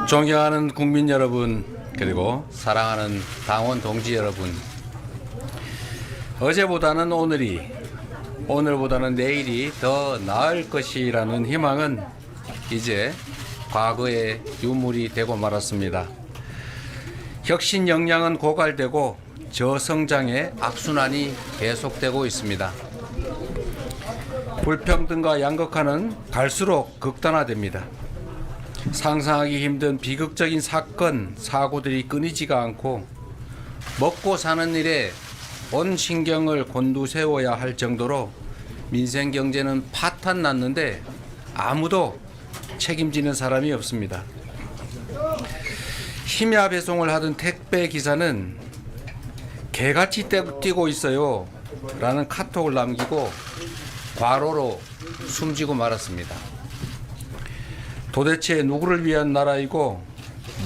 존경하는 국민 여러분, 그리고 사랑하는 당원 동지 여러분, 어제보다는 오늘이, 오늘보다는 내일이 더 나을 것이라는 희망은 이제 과거의 유물이 되고 말았습니다. 혁신 역량은 고갈되고 저성장의 악순환이 계속되고 있습니다. 불평등과 양극화는 갈수록 극단화됩니다. 상상하기 힘든 비극적인 사건, 사고들이 끊이지가 않고 먹고 사는 일에 온 신경을 곤두세워야 할 정도로 민생 경제는 파탄 났는데 아무도 책임지는 사람이 없습니다. 심야 배송을 하던 택배 기사는 개같이 뛰고 있어요 라는 카톡을 남기고 과로로 숨지고 말았습니다. 도대체 누구를 위한 나라이고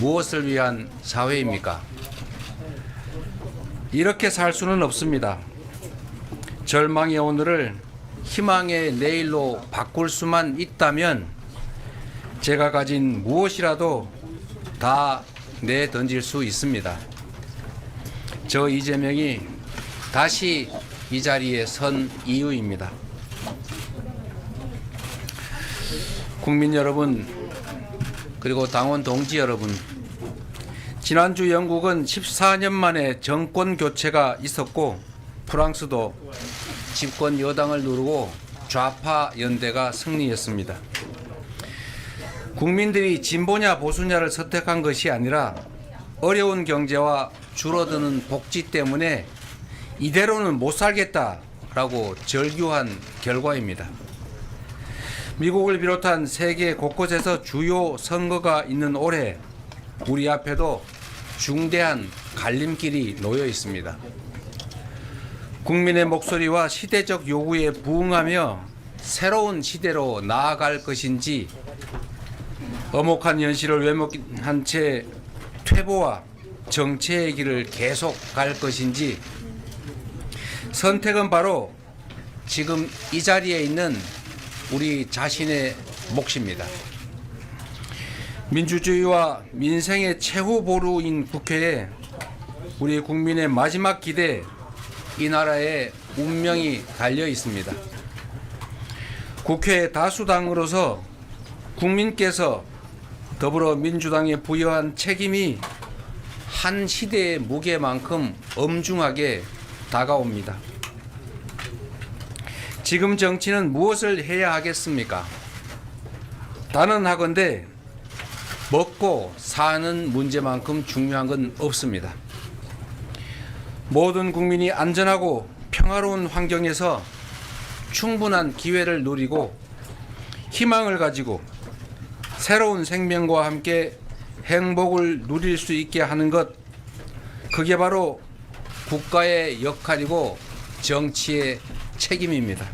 무엇을 위한 사회입니까? 이렇게 살 수는 없습니다. 절망의 오늘을 희망의 내일로 바꿀 수만 있다면 제가 가진 무엇이라도 다 내던질 수 있습니다. 저 이재명이 다시 이 자리에 선 이유입니다. 국민 여러분, 그리고 당원 동지 여러분, 지난주 영국은 14년 만에 정권 교체가 있었고 프랑스도 집권 여당을 누르고 좌파 연대가 승리했습니다. 국민들이 진보냐 보수냐를 선택한 것이 아니라 어려운 경제와 줄어드는 복지 때문에 이대로는 못 살겠다라고 절규한 결과입니다. 미국을 비롯한 세계 곳곳에서 주요 선거가 있는 올해 우리 앞에도 중대한 갈림길이 놓여 있습니다. 국민의 목소리와 시대적 요구에 부응하며 새로운 시대로 나아갈 것인지, 엄혹한 현실을 외면한 채 퇴보와 정체의 길을 계속 갈 것인지, 선택은 바로 지금 이 자리에 있는 우리 자신의 몫입니다. 민주주의와 민생의 최후 보루인 국회에 우리 국민의 마지막 기대, 이 나라의 운명이 달려 있습니다. 국회 다수당으로서 국민께서 더불어민주당에 부여한 책임이 한 시대의 무게만큼 엄중하게 다가옵니다. 지금 정치는 무엇을 해야 하겠습니까? 단언하건대 먹고 사는 문제만큼 중요한 건 없습니다. 모든 국민이 안전하고 평화로운 환경에서 충분한 기회를 누리고 희망을 가지고 새로운 생명과 함께 행복을 누릴 수 있게 하는 것, 그게 바로 국가의 역할이고 정치의 책임입니다.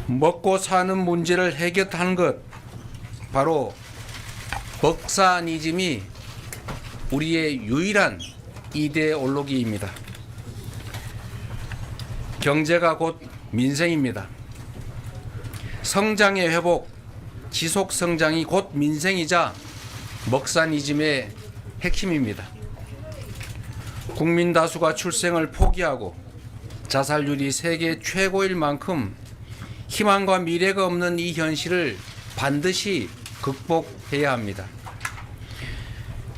먹고 사는 문제를 해결하는 것, 바로 먹사니즘이 우리의 유일한 이데올로기입니다. 경제가 곧 민생입니다. 성장의 회복, 지속 성장이 곧 민생이자 먹사니즘의 핵심입니다. 국민 다수가 출생을 포기하고 자살률이 세계 최고일 만큼 희망과 미래가 없는 이 현실을 반드시 극복해야 합니다.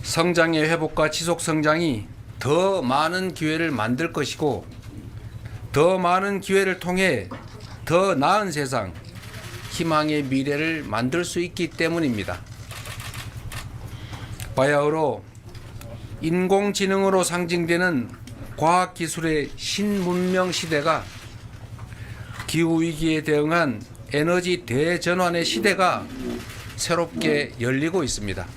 성장의 회복과 지속 성장이 더 많은 기회를 만들 것이고, 더 많은 기회를 통해 더 나은 세상, 희망의 미래를 만들 수 있기 때문입니다. 바야흐로 인공지능으로 상징되는 과학기술의 신문명 시대가, 기후위기에 대응한 에너지 대전환의 시대가 새롭게 열리고 있습니다.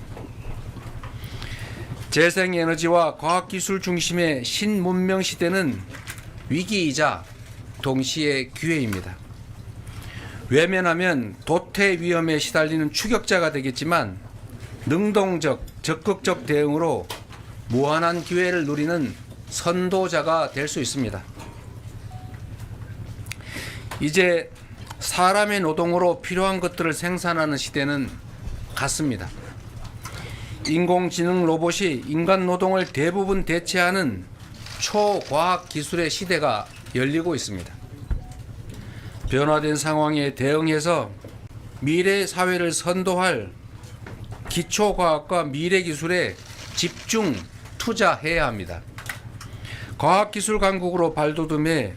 재생에너지와 과학기술 중심의 신문명 시대는 위기이자 동시에 기회입니다. 외면하면 도태 위험에 시달리는 추격자가 되겠지만, 능동적, 적극적 대응으로 무한한 기회를 누리는 선도자가 될 수 있습니다. 이제 사람의 노동으로 필요한 것들을 생산하는 시대는 갔습니다. 인공지능 로봇이 인간 노동을 대부분 대체하는 초과학 기술의 시대가 열리고 있습니다. 변화된 상황에 대응해서 미래 사회를 선도할 기초과학과 미래기술에 집중 투자해야 합니다. 과학기술 강국으로 발돋움해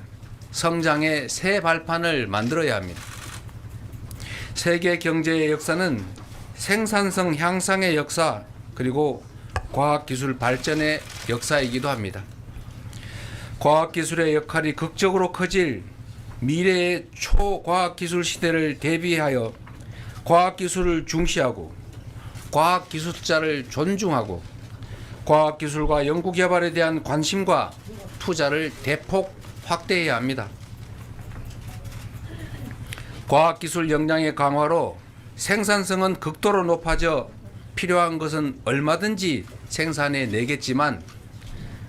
성장의 새 발판을 만들어야 합니다. 세계 경제의 역사는 생산성 향상의 역사 그리고 과학기술 발전의 역사이기도 합니다. 과학기술의 역할이 극적으로 커질 미래의 초과학기술 시대를 대비하여 과학기술을 중시하고 과학기술자를 존중하고 과학기술과 연구개발에 대한 관심과 투자를 대폭 확대해야 합니다. 과학기술 역량의 강화로 생산성은 극도로 높아져 필요한 것은 얼마든지 생산해 내겠지만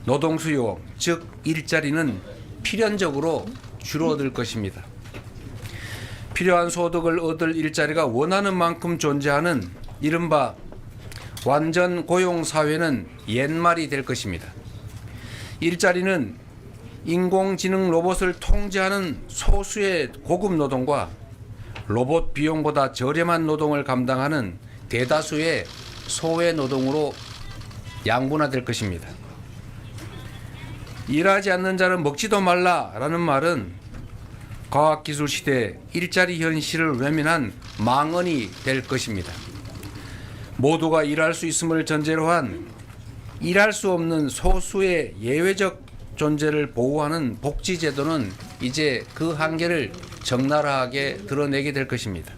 노동 수요, 즉 일자리는 필연적으로 줄어들 것입니다. 필요한 소득을 얻을 일자리가 원하는 만큼 존재하는 이른바 완전 고용 사회는 옛말이 될 것입니다. 일자리는 인공지능 로봇을 통제하는 소수의 고급 노동과 로봇 비용보다 저렴한 노동을 감당하는 대다수의 소외 노동으로 양분화될 것입니다. 일하지 않는 자는 먹지도 말라라는 말은 과학기술 시대 일자리 현실을 외면한 망언이 될 것입니다. 모두가 일할 수 있음을 전제로 한 일할 수 없는 소수의 예외적 존재를 보호하는 복지제도는 이제 그 한계를 적나라하게 드러내게 될 것입니다.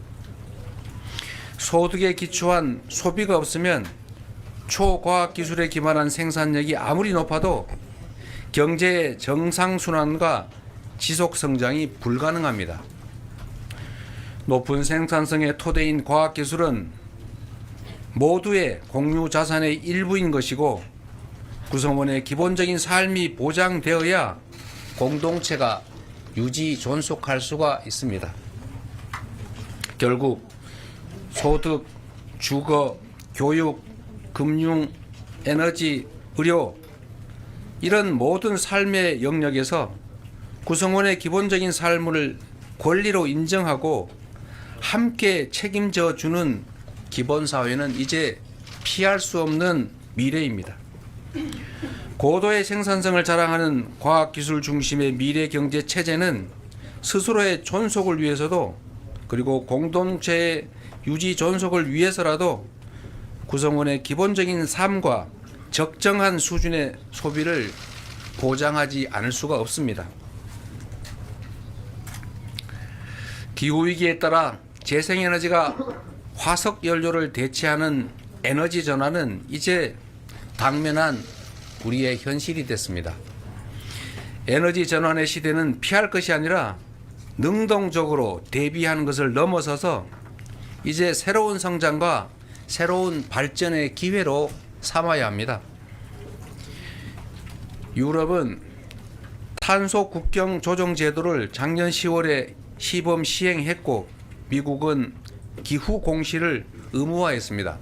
소득에 기초한 소비가 없으면 초과학기술에 기반한 생산력이 아무리 높아도 경제의 정상순환과 지속성장이 불가능합니다. 높은 생산성의 토대인 과학기술은 모두의 공유자산의 일부인 것이고 구성원의 기본적인 삶이 보장되어야 공동체가 유지 존속할 수가 있습니다. 결국 소득, 주거, 교육, 금융, 에너지, 의료 이런 모든 삶의 영역에서 구성원의 기본적인 삶을 권리로 인정하고 함께 책임져 주는 기본사회는 이제 피할 수 없는 미래입니다. 고도의 생산성을 자랑하는 과학기술 중심의 미래경제 체제는 스스로의 존속을 위해서도 그리고 공동체의 유지 존속을 위해서라도 구성원의 기본적인 삶과 적정한 수준의 소비를 보장하지 않을 수가 없습니다. 기후위기에 따라 재생에너지가 화석연료를 대체하는 에너지 전환은 이제 당면한 우리의 현실이 됐습니다. 에너지 전환의 시대는 피할 것이 아니라 능동적으로 대비하는 것을 넘어서서 이제 새로운 성장과 새로운 발전의 기회로 삼아야 합니다. 유럽은 탄소 국경 조정 제도를 작년 10월에 시범 시행했고 미국은 기후 공시를 의무화했습니다.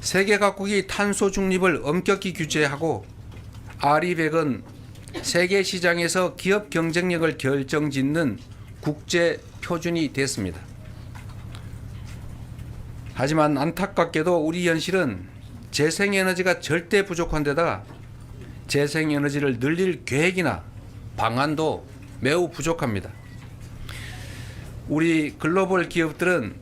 세계 각국이 탄소 중립을 엄격히 규제하고 RE100은 세계 시장에서 기업 경쟁력을 결정짓는 국제 표준이 됐습니다. 하지만 안타깝게도 우리 현실은 재생에너지가 절대 부족한 데다가 재생에너지를 늘릴 계획이나 방안도 매우 부족합니다. 우리 글로벌 기업들은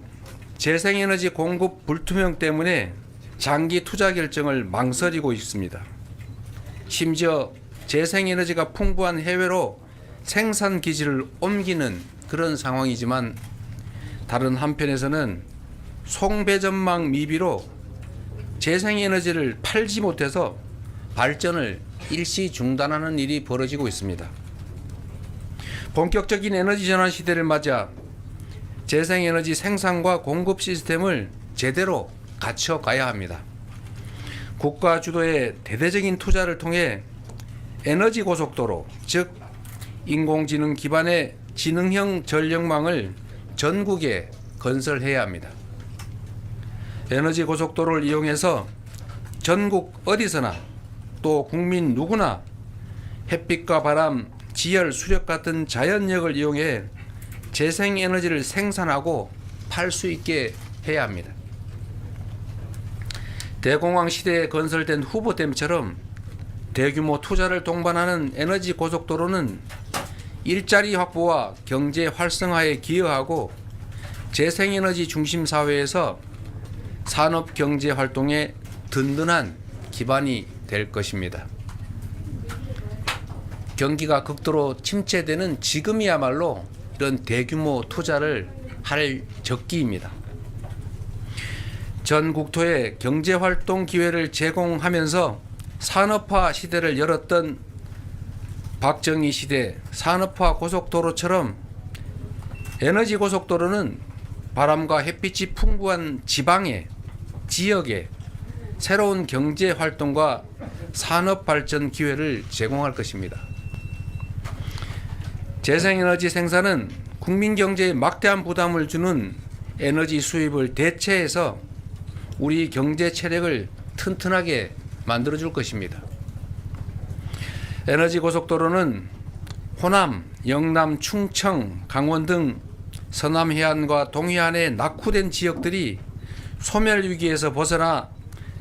재생에너지 공급 불투명 때문에 장기 투자 결정을 망설이고 있습니다. 심지어 재생에너지가 풍부한 해외로 생산 기지를 옮기는 그런 상황이지만 다른 한편에서는 송배전망 미비로 재생에너지를 팔지 못해서 발전을 일시 중단하는 일이 벌어지고 있습니다. 본격적인 에너지 전환 시대를 맞아 재생에너지 생산과 공급 시스템을 제대로 갖춰가야 합니다. 국가 주도의 대대적인 투자를 통해 에너지 고속도로, 즉 인공지능 기반의 지능형 전력망을 전국에 건설해야 합니다. 에너지 고속도로를 이용해서 전국 어디서나 또 국민 누구나 햇빛과 바람, 지열, 수력 같은 자연력을 이용해 재생에너지를 생산하고 팔 수 있게 해야 합니다. 대공황 시대에 건설된 후보댐처럼 대규모 투자를 동반하는 에너지 고속도로는 일자리 확보와 경제 활성화에 기여하고 재생에너지 중심 사회에서 산업 경제 활동에 든든한 기반이 될 것입니다. 경기가 극도로 침체되는 지금이야말로 이런 대규모 투자를 할 적기입니다. 전 국토에 경제활동 기회를 제공하면서 산업화 시대를 열었던 박정희 시대 산업화 고속도로처럼 에너지 고속도로는 바람과 햇빛이 풍부한 지방에, 지역에 새로운 경제활동과 산업발전 기회를 제공할 것입니다. 재생에너지 생산은 국민 경제에 막대한 부담을 주는 에너지 수입을 대체해서 우리 경제 체력을 튼튼하게 만들어줄 것입니다. 에너지 고속도로는 호남, 영남, 충청, 강원 등 서남 해안과 동해안의 낙후된 지역들이 소멸 위기에서 벗어나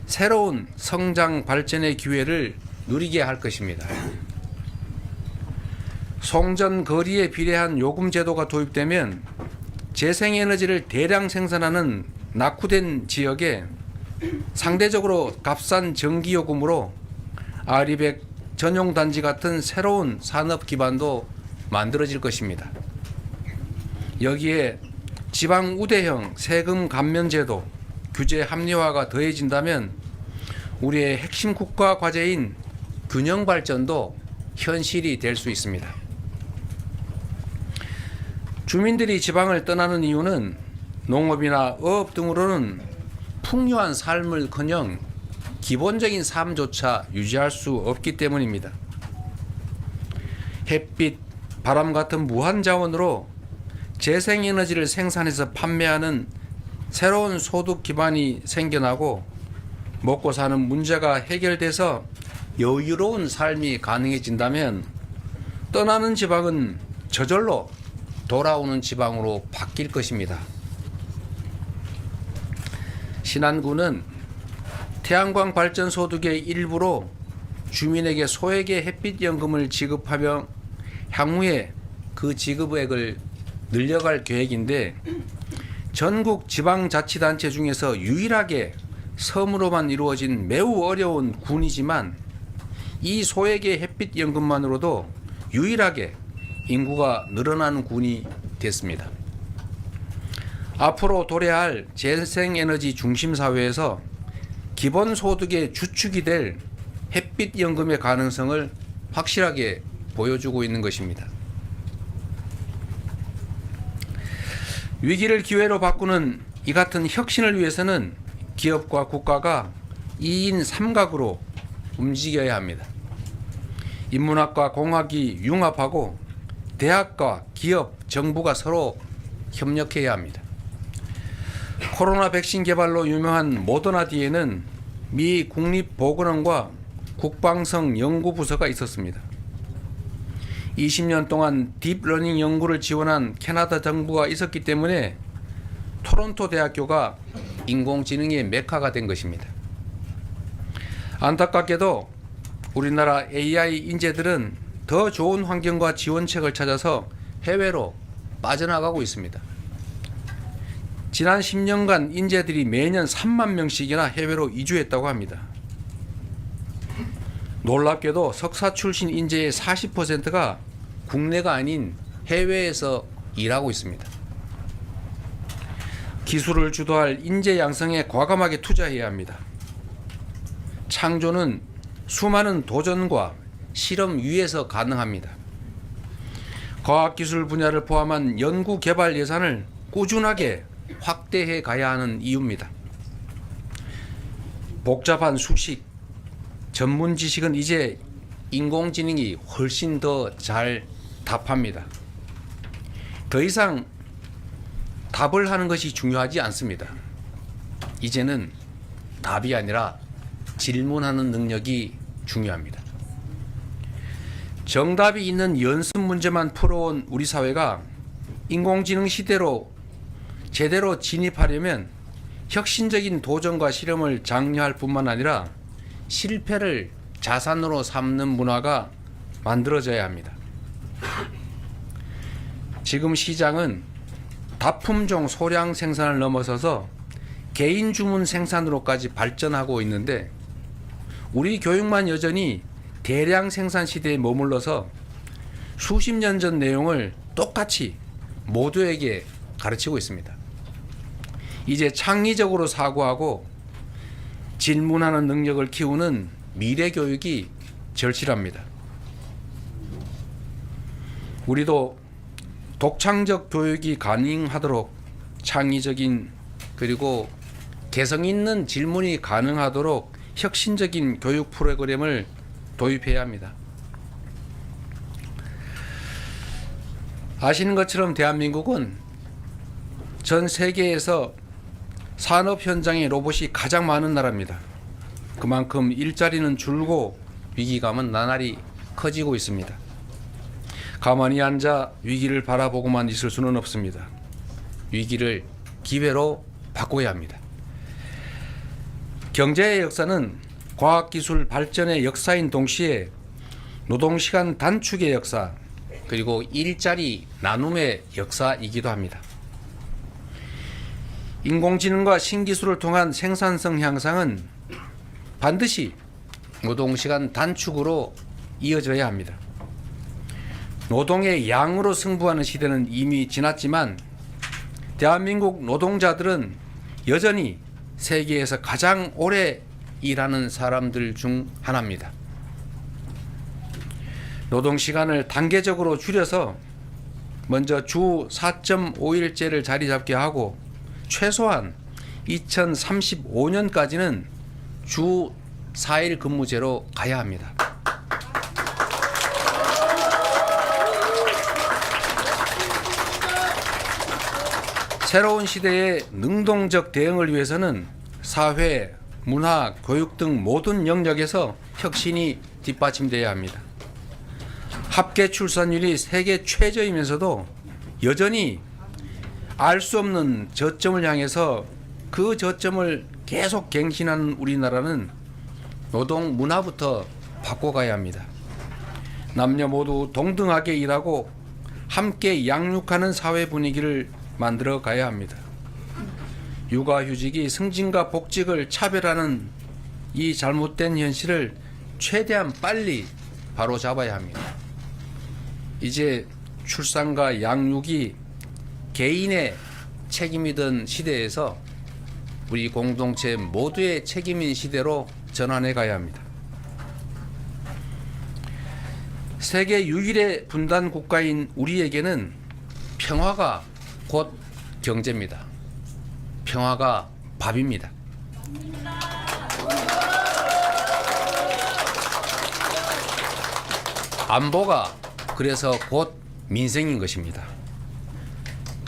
새로운 성장 발전의 기회를 누리게 할 것입니다. 송전 거리에 비례한 요금 제도가 도입되면 재생에너지를 대량 생산하는 낙후된 지역에 상대적으로 값싼 전기요금으로 아리백 전용단지 같은 새로운 산업 기반도 만들어질 것입니다. 여기에 지방 우대형 세금 감면 제도, 규제 합리화가 더해진다면 우리의 핵심 국가 과제인 균형 발전도 현실이 될 수 있습니다. 주민들이 지방을 떠나는 이유는 농업이나 어업 등으로는 풍요한 삶을커녕 기본적인 삶조차 유지할 수 없기 때문입니다. 햇빛, 바람 같은 무한 자원으로 재생에너지를 생산해서 판매하는 새로운 소득 기반이 생겨나고 먹고 사는 문제가 해결돼서 여유로운 삶이 가능해진다면 떠나는 지방은 저절로 돌아오는 지방으로 바뀔 것입니다. 신안군은 태양광 발전 소득의 일부로 주민에게 소액의 햇빛연금을 지급하며 향후에 그 지급액을 늘려갈 계획인데 전국 지방자치단체 중에서 유일하게 섬으로만 이루어진 매우 어려운 군이지만 이 소액의 햇빛연금만으로도 유일하게 인구가 늘어나는 군이 됐습니다. 앞으로 도래할 재생에너지 중심 사회에서 기본소득의 주축이 될 햇빛연금의 가능성을 확실하게 보여주고 있는 것입니다. 위기를 기회로 바꾸는 이 같은 혁신을 위해서는 기업과 국가가 2인 3각으로 움직여야 합니다. 인문학과 공학이 융합하고 대학과 기업, 정부가 서로 협력해야 합니다. 코로나 백신 개발로 유명한 모더나 뒤에는 미 국립보건원과 국방성 연구부서가 있었습니다. 20년 동안 딥러닝 연구를 지원한 캐나다 정부가 있었기 때문에 토론토 대학교가 인공지능의 메카가 된 것입니다. 안타깝게도 우리나라 AI 인재들은 더 좋은 환경과 지원책을 찾아서 해외로 빠져나가고 있습니다. 지난 10년간 인재들이 매년 3만 명씩이나 해외로 이주했다고 합니다. 놀랍게도 석사 출신 인재의 40%가 국내가 아닌 해외에서 일하고 있습니다. 기술을 주도할 인재 양성에 과감하게 투자해야 합니다. 창조는 수많은 도전과 실험 위에서 가능합니다. 과학기술 분야를 포함한 연구 개발 예산을 꾸준하게 확대해 가야 하는 이유입니다. 복잡한 수식, 전문 지식은 이제 인공지능이 훨씬 더 잘 답합니다. 더 이상 답을 하는 것이 중요하지 않습니다. 이제는 답이 아니라 질문하는 능력이 중요합니다. 정답이 있는 연습 문제만 풀어온 우리 사회가 인공지능 시대로 제대로 진입하려면 혁신적인 도전과 실험을 장려할 뿐만 아니라 실패를 자산으로 삼는 문화가 만들어져야 합니다. 지금 시장은 다품종 소량 생산을 넘어서서 개인 주문 생산으로까지 발전하고 있는데 우리 교육만 여전히 대량 생산 시대에 머물러서 수십 년 전 내용을 똑같이 모두에게 가르치고 있습니다. 이제 창의적으로 사고하고 질문하는 능력을 키우는 미래 교육이 절실합니다. 우리도 독창적 교육이 가능하도록 창의적인 그리고 개성 있는 질문이 가능하도록 혁신적인 교육 프로그램을 도입해야 합니다. 아시는 것처럼 대한민국은 전 세계에서 산업 현장에 로봇이 가장 많은 나라입니다. 그만큼 일자리는 줄고 위기감은 나날이 커지고 있습니다. 가만히 앉아 위기를 바라보고만 있을 수는 없습니다. 위기를 기회로 바꿔야 합니다. 경제의 역사는 과학기술 발전의 역사인 동시에 노동시간 단축의 역사 그리고 일자리 나눔의 역사이기도 합니다. 인공지능과 신기술을 통한 생산성 향상은 반드시 노동시간 단축으로 이어져야 합니다. 노동의 양으로 승부하는 시대는 이미 지났지만 대한민국 노동자들은 여전히 세계에서 가장 오래 일하는 사람들 중 하나입니다. 노동시간을 단계적으로 줄여서 먼저 주 4.5일제를 자리 잡게 하고 최소한 2035년까지는 주 4일 근무제로 가야 합니다. 새로운 시대의 능동적 대응을 위해서는 사회, 문화, 교육 등 모든 영역에서 혁신이 뒷받침되어야 합니다. 합계 출산율이 세계 최저이면서도 여전히 알 수 없는 저점을 향해서 그 저점을 계속 갱신하는 우리나라는 노동 문화부터 바꿔가야 합니다. 남녀 모두 동등하게 일하고 함께 양육하는 사회 분위기를 만들어 가야 합니다. 육아휴직이 승진과 복직을 차별하는 이 잘못된 현실을 최대한 빨리 바로잡아야 합니다. 이제 출산과 양육이 개인의 책임이던 시대에서 우리 공동체 모두의 책임인 시대로 전환해 가야 합니다. 세계 유일의 분단 국가인 우리에게는 평화가 곧 경제입니다. 평화가 밥입니다. 안보가 그래서 곧 민생인 것입니다.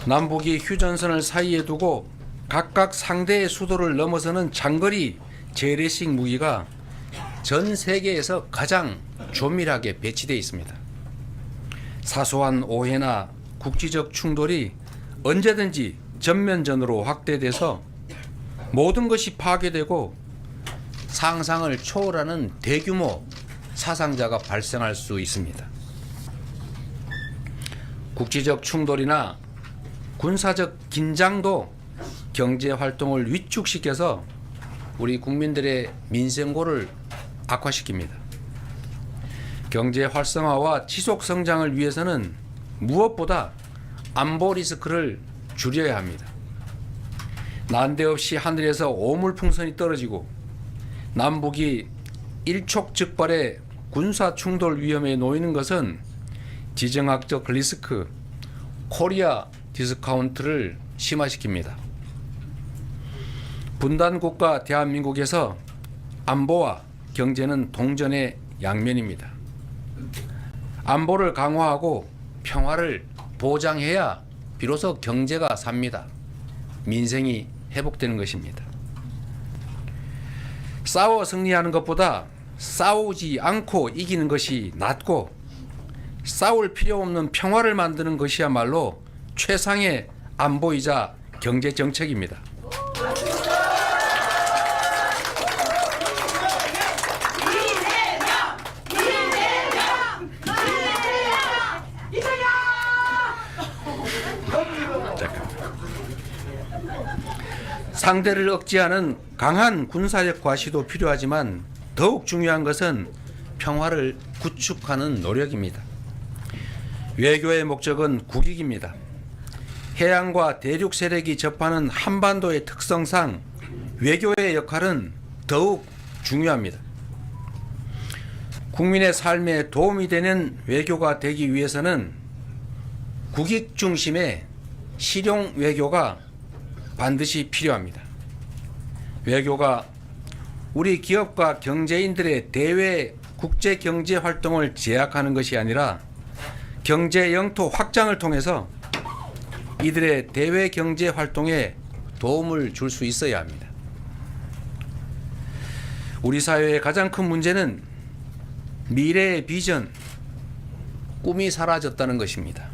남북이 휴전선을 사이에 두고 각각 상대의 수도를 넘어서는 장거리 재래식 무기가 전 세계에서 가장 조밀하게 배치되어 있습니다. 사소한 오해나 국지적 충돌이 언제든지 전면전으로 확대돼서 모든 것이 파괴되고 상상을 초월하는 대규모 사상자가 발생할 수 있습니다. 국지적 충돌이나 군사적 긴장도 경제 활동을 위축시켜서 우리 국민들의 민생고를 악화시킵니다. 경제 활성화와 지속 성장을 위해서는 무엇보다 안보 리스크를 줄여야 합니다. 난데없이 하늘에서 오물풍선이 떨어지고 남북이 일촉즉발의 군사 충돌 위험에 놓이는 것은 지정학적 리스크, 코리아 디스카운트를 심화시킵니다. 분단국가 대한민국에서 안보와 경제는 동전의 양면입니다. 안보를 강화하고 평화를 보장해야 비로소 경제가 삽니다. 민생이 회복되는 것입니다. 싸워 승리하는 것보다 싸우지 않고 이기는 것이 낫고, 싸울 필요 없는 평화를 만드는 것이야말로 최상의 안보이자 경제 정책입니다. 상대를 억제하는 강한 군사력 과시도 필요하지만 더욱 중요한 것은 평화를 구축하는 노력입니다. 외교의 목적은 국익입니다. 해양과 대륙 세력이 접하는 한반도의 특성상 외교의 역할은 더욱 중요합니다. 국민의 삶에 도움이 되는 외교가 되기 위해서는 국익 중심의 실용 외교가 반드시 필요합니다. 외교가 우리 기업과 경제인들의 대외 국제 경제 활동을 제약하는 것이 아니라 경제 영토 확장을 통해서 이들의 대외 경제 활동에 도움을 줄 수 있어야 합니다. 우리 사회의 가장 큰 문제는 미래의 비전, 꿈이 사라졌다는 것입니다.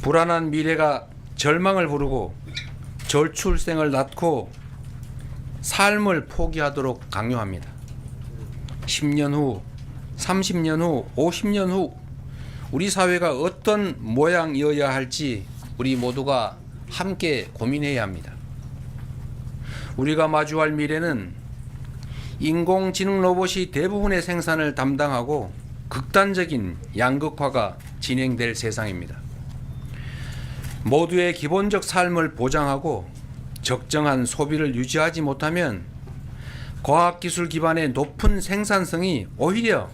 불안한 미래가 절망을 부르고 저출생을 낳고 삶을 포기하도록 강요합니다. 10년 후, 30년 후, 50년 후 우리 사회가 어떤 모양이어야 할지 우리 모두가 함께 고민해야 합니다. 우리가 마주할 미래는 인공지능 로봇이 대부분의 생산을 담당하고 극단적인 양극화가 진행될 세상입니다. 모두의 기본적 삶을 보장하고 적정한 소비를 유지하지 못하면 과학기술 기반의 높은 생산성이 오히려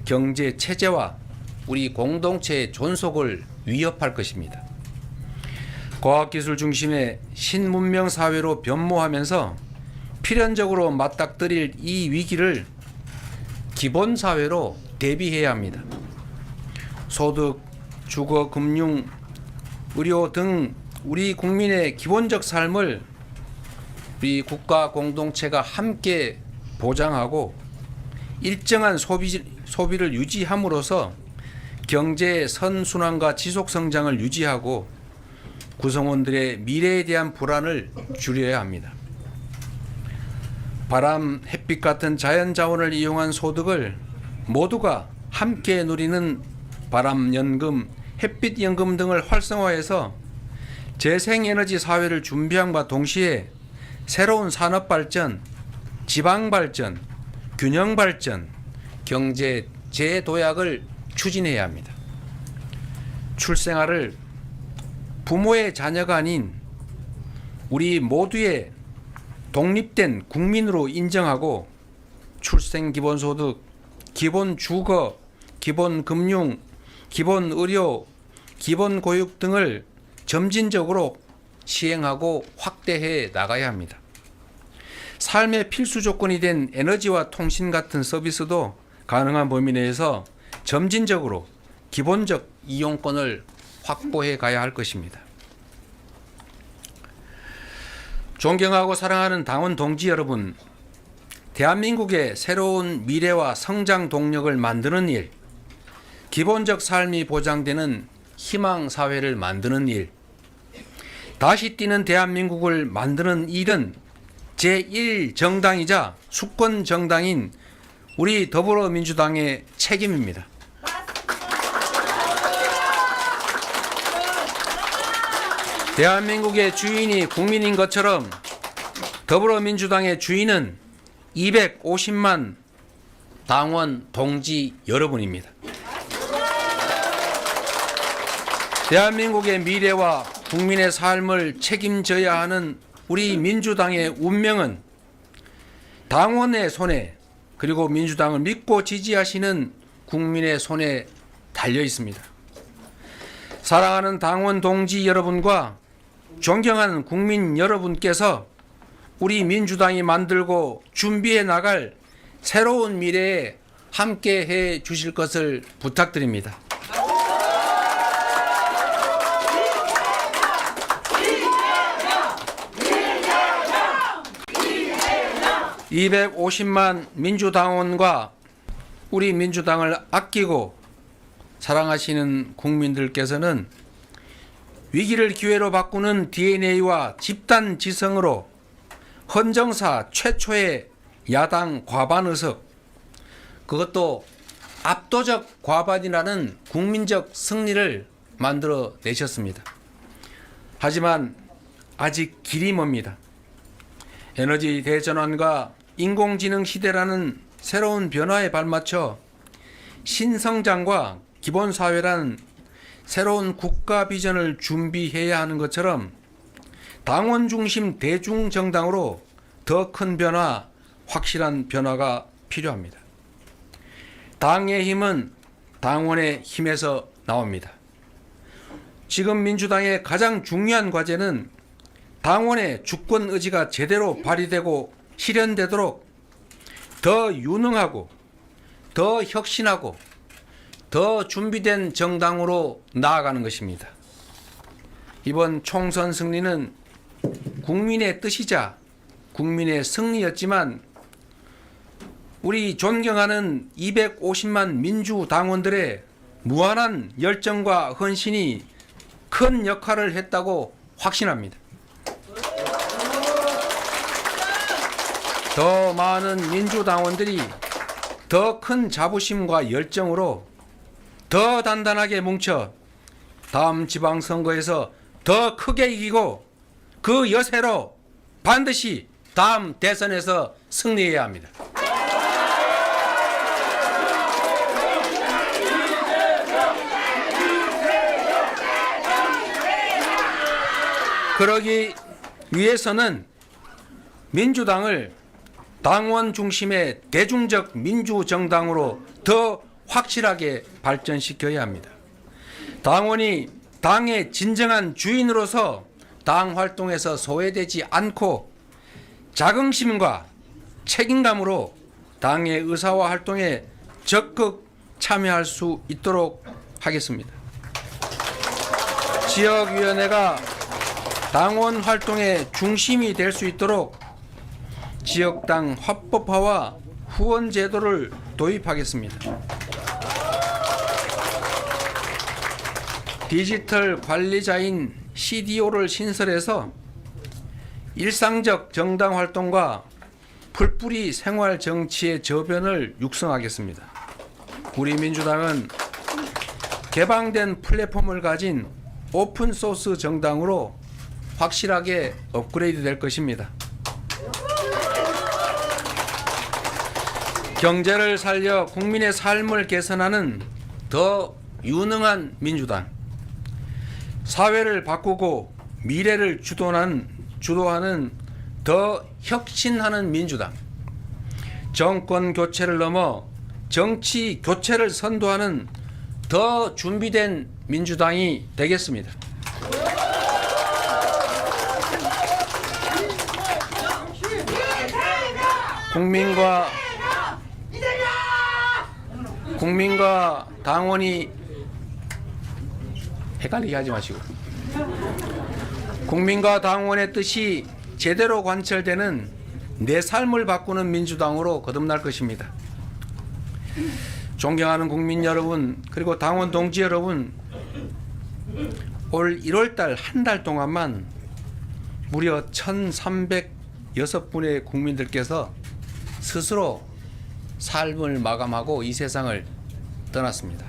경제 체제와 우리 공동체의 존속을 위협할 것입니다. 과학기술 중심의 신문명 사회로 변모하면서 필연적으로 맞닥뜨릴 이 위기를 기본사회로 대비해야 합니다. 소득, 주거, 금융, 의료 등 우리 국민의 기본적 삶을 우리 국가 공동체가 함께 보장하고 일정한 소비를 유지함으로써 경제의 선순환과 지속성장을 유지하고 구성원들의 미래에 대한 불안을 줄여야 합니다. 바람, 햇빛 같은 자연자원을 이용한 소득을 모두가 함께 누리는 바람연금, 햇빛연금 등을 활성화해서 재생에너지 사회를 준비함과 동시에 새로운 산업발전, 지방발전, 균형발전, 경제 재도약을 추진해야 합니다. 출생아를 부모의 자녀가 아닌 우리 모두의 독립된 국민으로 인정하고 출생기본소득, 기본주거, 기본금융, 기본의료, 기본교육 등을 점진적으로 시행하고 확대해 나가야 합니다. 삶의 필수 조건이 된 에너지와 통신 같은 서비스도 가능한 범위 내에서 점진적으로 기본적 이용권을 확보해 가야 할 것입니다. 존경하고 사랑하는 당원 동지 여러분, 대한민국의 새로운 미래와 성장 동력을 만드는 일, 기본적 삶이 보장되는 희망 사회를 만드는 일, 다시 뛰는 대한민국을 만드는 일은 제1정당이자 수권 정당인 우리 더불어민주당의 책임입니다. 대한민국의 주인이 국민인 것처럼 더불어민주당의 주인은 250만 당원 동지 여러분입니다. 대한민국의 미래와 국민의 삶을 책임져야 하는 우리 민주당의 운명은 당원의 손에, 그리고 민주당을 믿고 지지하시는 국민의 손에 달려 있습니다. 사랑하는 당원 동지 여러분과 존경하는 국민 여러분께서 우리 민주당이 만들고 준비해 나갈 새로운 미래에 함께 해 주실 것을 부탁드립니다. 250만 민주당원과 우리 민주당을 아끼고 사랑하시는 국민들께서는 위기를 기회로 바꾸는 DNA와 집단 지성으로 헌정사 최초의 야당 과반 의석, 그것도 압도적 과반이라는 국민적 승리를 만들어 내셨습니다. 하지만 아직 길이 멉니다. 에너지 대전환과 인공지능 시대라는 새로운 변화에 발맞춰 신성장과 기본사회라는 새로운 국가 비전을 준비해야 하는 것처럼 당원 중심 대중정당으로 더 큰 변화, 확실한 변화가 필요합니다. 당의 힘은 당원의 힘에서 나옵니다. 지금 민주당의 가장 중요한 과제는 당원의 주권 의지가 제대로 발휘되고 실현되도록 더 유능하고 더 혁신하고 더 준비된 정당으로 나아가는 것입니다. 이번 총선 승리는 국민의 뜻이자 국민의 승리였지만 우리 존경하는 250만 민주당원들의 무한한 열정과 헌신이 큰 역할을 했다고 확신합니다. 더 많은 민주당원들이 더 큰 자부심과 열정으로 더 단단하게 뭉쳐 다음 지방선거에서 더 크게 이기고 그 여세로 반드시 다음 대선에서 승리해야 합니다. 그러기 위해서는 민주당을 당원 중심의 대중적 민주정당으로 더 확실하게 발전시켜야 합니다. 당원이 당의 진정한 주인으로서 당 활동에서 소외되지 않고 자긍심과 책임감으로 당의 의사와 활동에 적극 참여할 수 있도록 하겠습니다. 지역위원회가 당원 활동의 중심이 될 수 있도록 지역당 합법화와 후원 제도를 도입하겠습니다. 디지털 관리자인 CDO를 신설해서 일상적 정당 활동과 풀뿌리 생활 정치의 저변을 육성하겠습니다. 우리 민주당은 개방된 플랫폼을 가진 오픈소스 정당으로 확실하게 업그레이드 될 것입니다. 경제를 살려 국민의 삶을 개선하는 더 유능한 민주당, 사회를 바꾸고 미래를 주도하는 더 혁신하는 민주당, 정권 교체를 넘어 정치 교체를 선도하는 더 준비된 민주당이 되겠습니다. 국민과 당원이 헷갈리게 하지 마시고 국민과 당원의 뜻이 제대로 관철되는 내 삶을 바꾸는 민주당으로 거듭날 것입니다. 존경하는 국민 여러분, 그리고 당원 동지 여러분, 올 1월달 한 달 동안만 무려 1,306분의 국민들께서 스스로 삶을 마감하고 이 세상을 떠났습니다.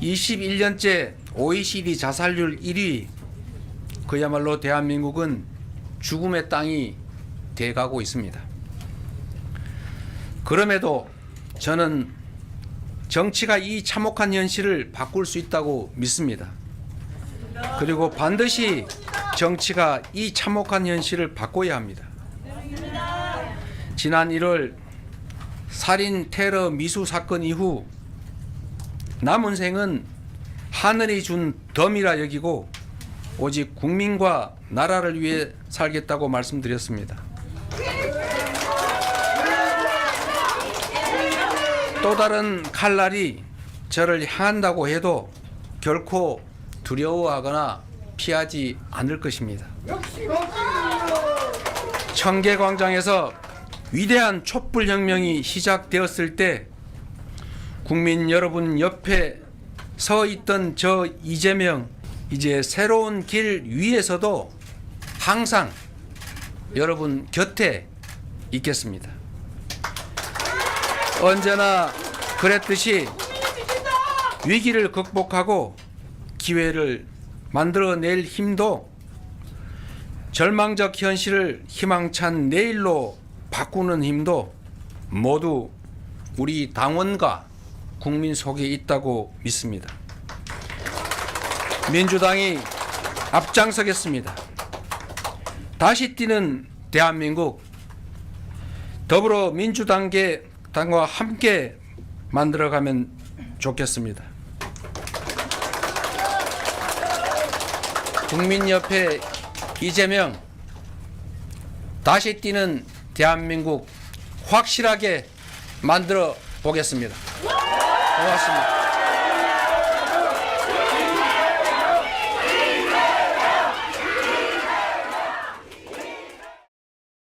21년째 OECD 자살률 1위, 그야말로 대한민국은 죽음의 땅이 돼가고 있습니다. 그럼에도 저는 정치가 이 참혹한 현실을 바꿀 수 있다고 믿습니다. 그리고 반드시 정치가 이 참혹한 현실을 바꿔야 합니다. 지난 1월 살인 테러 미수 사건 이후 남은 생은 하늘이 준 덤이라 여기고 오직 국민과 나라를 위해 살겠다고 말씀드렸습니다. 또 다른 칼날이 저를 향한다고 해도 결코 두려워하거나 피하지 않을 것입니다. 청계광장에서 위대한 촛불혁명이 시작되었을 때 국민 여러분 옆에 서 있던 저 이재명, 이제 새로운 길 위에서도 항상 여러분 곁에 있겠습니다. 언제나 그랬듯이 위기를 극복하고 기회를 만들어낼 힘도, 절망적 현실을 희망찬 내일로 바꾸는 힘도 모두 우리 당원과 국민 속에 있다고 믿습니다. 민주당이 앞장서겠습니다. 다시 뛰는 대한민국, 더불어민주당과 함께 만들어가면 좋겠습니다. 국민협회 이재명, 다시 뛰는 대한민국 확실하게 만들어 보겠습니다. 고맙습니다.